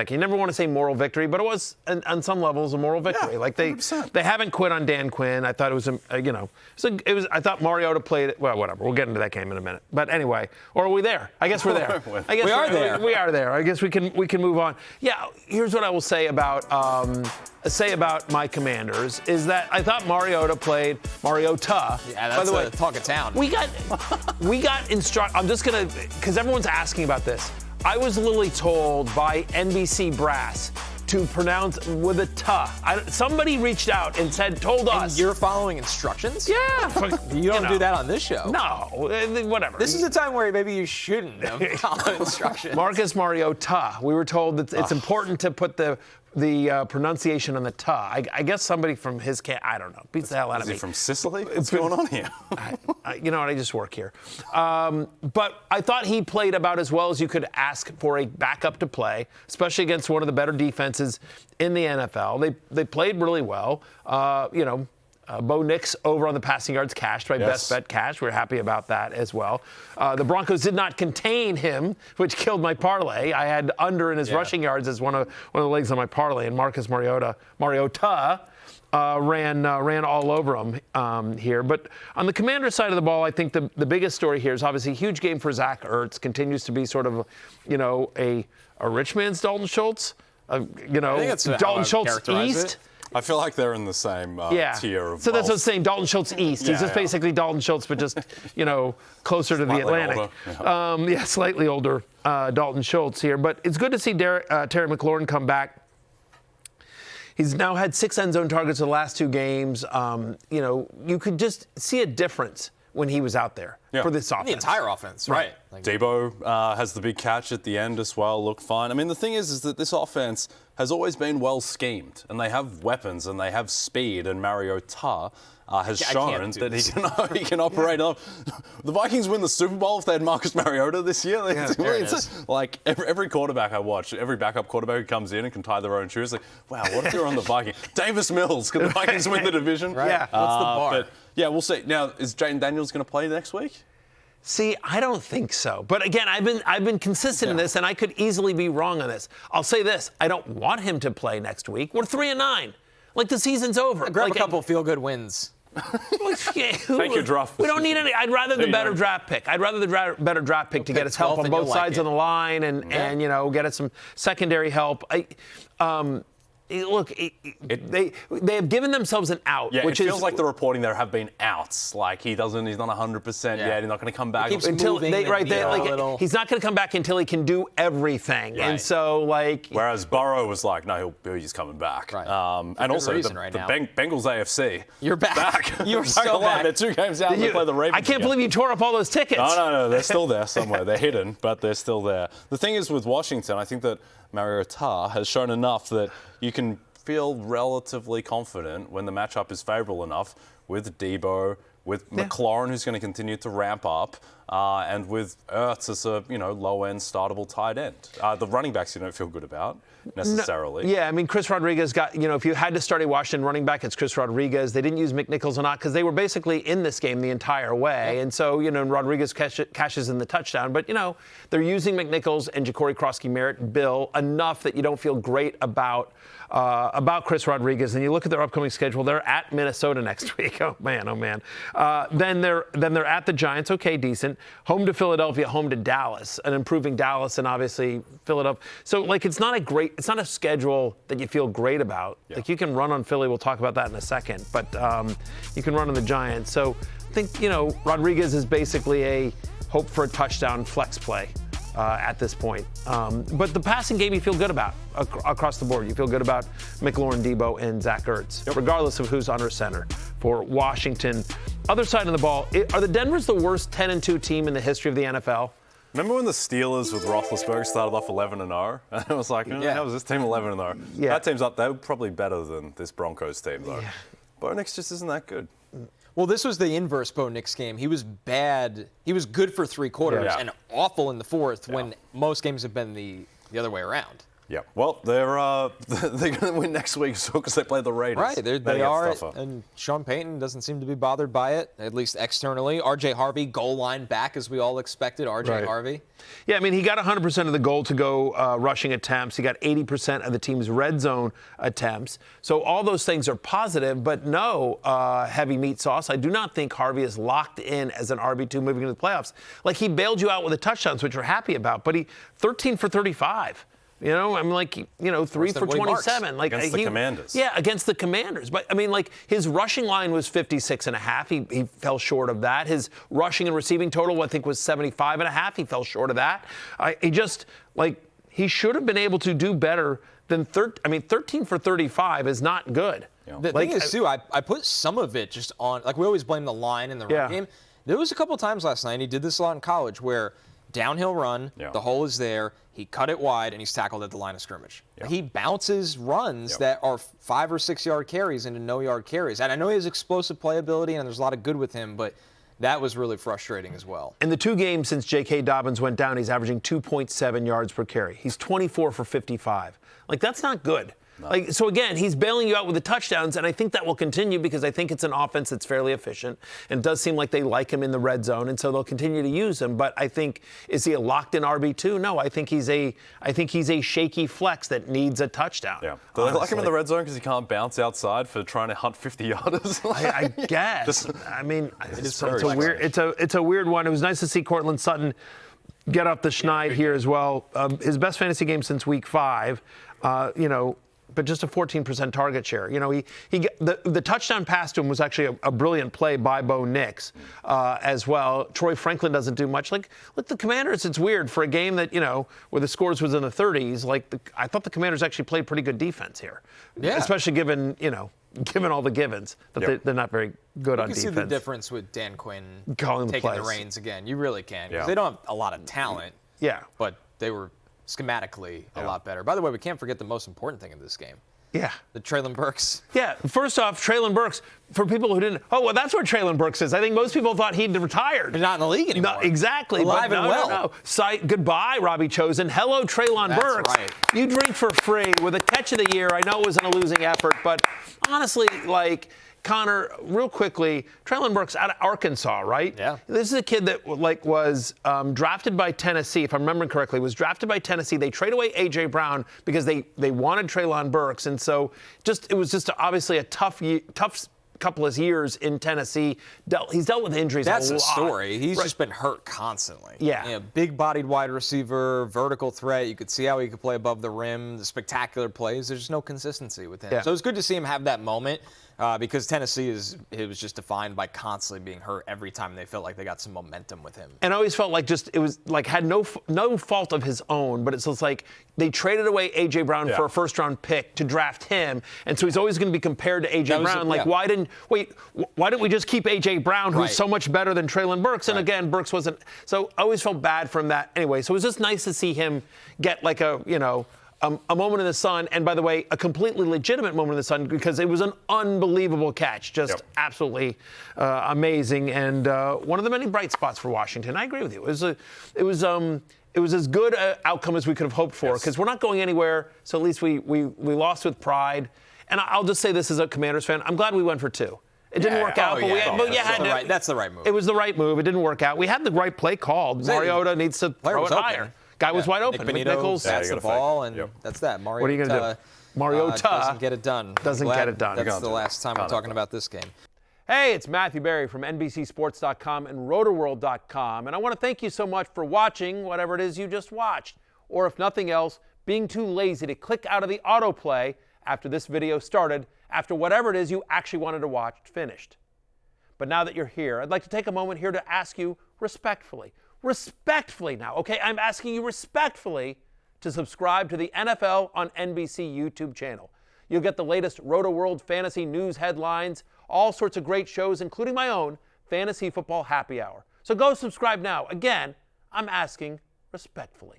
You never want to say moral victory, but it was on some levels a moral victory. Yeah, like 100%. they haven't quit on Dan Quinn. I thought it was I thought Mariota played it. Well, whatever. We'll get into that game in a minute. But anyway, or are we there? I guess we're there. I guess we are there. We are there. I guess we can move on. Yeah. Here's what I will say about my Commanders is that I thought Mariota. Yeah, that's by the way, talk of town. We got instruct. I'm just gonna because everyone's asking about this. I was literally told by NBC brass to pronounce with a tuh. Somebody reached out and told us. And you're following instructions? Yeah. You don't do that on this show. No, whatever. This is a time where maybe you shouldn't have followed instructions. Marcus Mariota. We were told that it's important to put the pronunciation on the tuh. I guess somebody from his camp, I don't know, beats the hell out of me. Is he from Sicily? What's going on here? You know what, I just work here. But I thought he played about as well as you could ask for a backup to play, especially against one of the better defenses in the NFL. They played really well. Bo Nix over on the passing yards cashed by Best Bet Cash. We're happy about that as well. The Broncos did not contain him, which killed my parlay. I had under in his rushing yards as one of the legs on my parlay, and Marcus Mariota ran all over him here. But on the Commander side of the ball, I think the biggest story here is obviously a huge game for Zach Ertz. Continues to be sort of, a rich man's Dalton Schultz. I think that's Dalton Schultz East. I feel like they're in the same tier of So that's what I'm saying, Dalton Schultz East. He's just basically Dalton Schultz, but just, closer to the Atlantic. Slightly older Dalton Schultz here. But it's good to see Terry McLaurin come back. He's now had 6 end zone targets in the last 2 games. You could just see a difference when he was out there for this offense. The entire offense, right. Debo has the big catch at the end as well, looked fine. I mean, the thing is that this offense has always been well schemed, and they have weapons, and they have speed, and Mariota has shown that he can operate. The Vikings win the Super Bowl if they had Marcus Mariota this year. Like every quarterback I watch, every backup quarterback who comes in and can tie their own shoes, like, wow, what if you're on the Vikings? Davis Mills, can the Vikings win the division? Right. Yeah, what's the bar? But, yeah, we'll see. Now, is Jaden Daniels going to play next week? See, I don't think so. But again, I've been consistent in this, and I could easily be wrong on this. I'll say this: I don't want him to play next week. We're 3-9. Like, the season's over. Grab a couple feel-good wins. Take your draft. We don't need any. I'd rather the better draft pick. I'd rather the better draft pick to get us help on both sides of the line and get us some secondary help. Look, they have given themselves an out. Yeah, which it feels like the reporting there have been outs. Like he's not 100% yet. He's not going to come back until he's not going to come back until he can do everything. Right. And so whereas Burrow was like, no, he's coming back. Right. And also the Bengals AFC. You're back. You're so back. They're 2 games out. They play the Ravens. I can't believe you tore up all those tickets. No, they're still there somewhere. They're hidden, but they're still there. The thing is with Washington, I think that Mariota has shown enough that you can feel relatively confident when the matchup is favorable enough with Debo, with McLaurin, who's going to continue to ramp up, and with Ertz as a low-end startable tight end. The running backs you don't feel good about necessarily. No, I mean, Chris Rodriguez got, if you had to start a Washington running back, it's Chris Rodriguez. They didn't use McNichols or not because they were basically in this game the entire way. Yep. And so, Rodriguez cashes in the touchdown. But, they're using McNichols and Ja'Cory Krosky-Merritt, Bill, enough that you don't feel great about Chris Rodriguez. And you look at their upcoming schedule, they're at Minnesota next week. Oh man. Then they're at the Giants. Okay, decent. Home to Philadelphia, home to Dallas, an improving Dallas, and obviously Philadelphia. So it's not a schedule that you feel great about. Yeah. You can run on Philly. We'll talk about that in a second. But you can run on the Giants. So I think Rodriguez is basically a hope for a touchdown flex play. At this point. But the passing game you feel good about across the board. You feel good about McLaurin, Debo, and Zach Ertz, regardless of who's under center for Washington. Other side of the ball, are the Denvers the worst 10-2 team in the history of the NFL? Remember when the Steelers with Roethlisberger started off 11-0? And it was like, how was this team 11-0? Yeah. That team's up. They were probably better than this Broncos team, though. Yeah. Bo Nix just isn't that good. Well, this was the inverse Bo Nix game. He was bad. He was good for 3 quarters and awful in the 4th when most games have been the other way around. Yeah. Well, they're going to win next week because they play the Raiders. Right, they are, and Sean Payton doesn't seem to be bothered by it, at least externally. RJ Harvey, goal line back as we all expected. RJ Harvey. Yeah, I mean, he got 100% of the goal to go rushing attempts. He got 80% of the team's red zone attempts. So all those things are positive, but no heavy meat sauce. I do not think Harvey is locked in as an RB2 moving into the playoffs. Like, he bailed you out with the touchdowns, which we're happy about, but he 13 for 35. You know, I'm like, 3 for 27. Like against the Commanders. Yeah, against the Commanders. But, I mean, like, his rushing line was 56.5. He fell short of that. His rushing and receiving total, I think, was 75.5. He fell short of that. He should have been able to do better than 13 for 35 is not good. Yeah. The thing is, too, I put some of it just on, like, we always blame the line in the run game. There was a couple times last night, and he did this a lot in college, where downhill run, the hole is there, he cut it wide, and he's tackled at the line of scrimmage. He bounces runs that are 5 or 6 yard carries into no yard carries. And I know he has explosive playability, and there's a lot of good with him, but that was really frustrating as well. In the 2 games since J.K. Dobbins went down, he's averaging 2.7 yards per carry. He's 24 for 55. Like, that's not good. No. Like, so again, he's bailing you out with the touchdowns, and I think that will continue because I think it's an offense that's fairly efficient, and it does seem like they like him in the red zone, and so they'll continue to use him. But I think, is he a locked-in RB2? No, I think he's a shaky flex that needs a touchdown. Yeah, do they like him in the red zone because he can't bounce outside for trying to hunt 50-yarders? I guess. It's a weird one. It was nice to see Courtland Sutton get off the schneid here as well. His best fantasy game since week 5. But just a 14% target share. The touchdown pass to him was actually a brilliant play by Bo Nix as well. Troy Franklin doesn't do much. Look, the Commanders, it's weird for a game that, where the scores was in the 30s. I thought the Commanders actually played pretty good defense here. Yeah. Especially given all the givens, that they're not very good on defense. You can see the difference with Dan Quinn calling taking the reins again. You really can. Because they don't have a lot of talent. Yeah. But they were schematically a lot better. By the way, we can't forget the most important thing in this game. Yeah. The Treylon Burks. Yeah. First off, Treylon Burks, for people who didn't, that's where Treylon Burks is. I think most people thought he'd retired. He's not in the league anymore. No, exactly. Alive and well. No. Goodbye, Robbie Chosen. Hello, Treylon Burks. That's right. You drink for free with a catch of the year. I know it wasn't a losing effort, but honestly, Connor, real quickly, Treylon Burks out of Arkansas, right? Yeah. This is a kid that was drafted by Tennessee, if I'm remembering correctly, was drafted by Tennessee. They trade away A.J. Brown because they wanted Treylon Burks. And so it was just obviously a tough couple of years in Tennessee. He's dealt with injuries a lot. That's the story. He's just been hurt constantly. Yeah. Big-bodied wide receiver, vertical threat. You could see how he could play above the rim, the spectacular plays. There's just no consistency with him. Yeah. So it's good to see him have that moment. Because Tennessee it was just defined by constantly being hurt every time they felt like they got some momentum with him. And I always felt like it was like had no fault of his own, but it's just like they traded away A.J. Brown for a first-round pick to draft him, and so he's always going to be compared to A.J. Brown. Why didn't we just keep A.J. Brown, who's so much better than Treylon Burks? And again, Burks wasn't. So I always felt bad from that. Anyway, so it was just nice to see him get like a moment in the sun, and by the way, a completely legitimate moment in the sun because it was an unbelievable catch, just absolutely amazing, and one of the many bright spots for Washington. I agree with you. It was as good an outcome as we could have hoped for because we're not going anywhere. So at least we lost with pride. And I'll just say this as a Commanders fan, I'm glad we went for 2. It didn't work out, that's the right move. It was the right move. It didn't work out. We had the right play called. Mariota needs to throw it higher. Guy was wide open. Nichols bats the ball, and that's that. Mariota, what are you going to do? Mariota doesn't get it done. Doesn't get it done. That's the last time we're talking about this game. Hey, it's Matthew Berry from NBCSports.com and RotoWorld.com, and I want to thank you so much for watching whatever it is you just watched, or if nothing else, being too lazy to click out of the autoplay after this video started, after whatever it is you actually wanted to watch finished. But now that you're here, I'd like to take a moment here to ask you respectfully now, okay? I'm asking you respectfully to subscribe to the NFL on NBC YouTube channel. You'll get the latest Roto World fantasy news headlines, all sorts of great shows, including my own Fantasy Football Happy Hour. So go subscribe now. Again, I'm asking respectfully.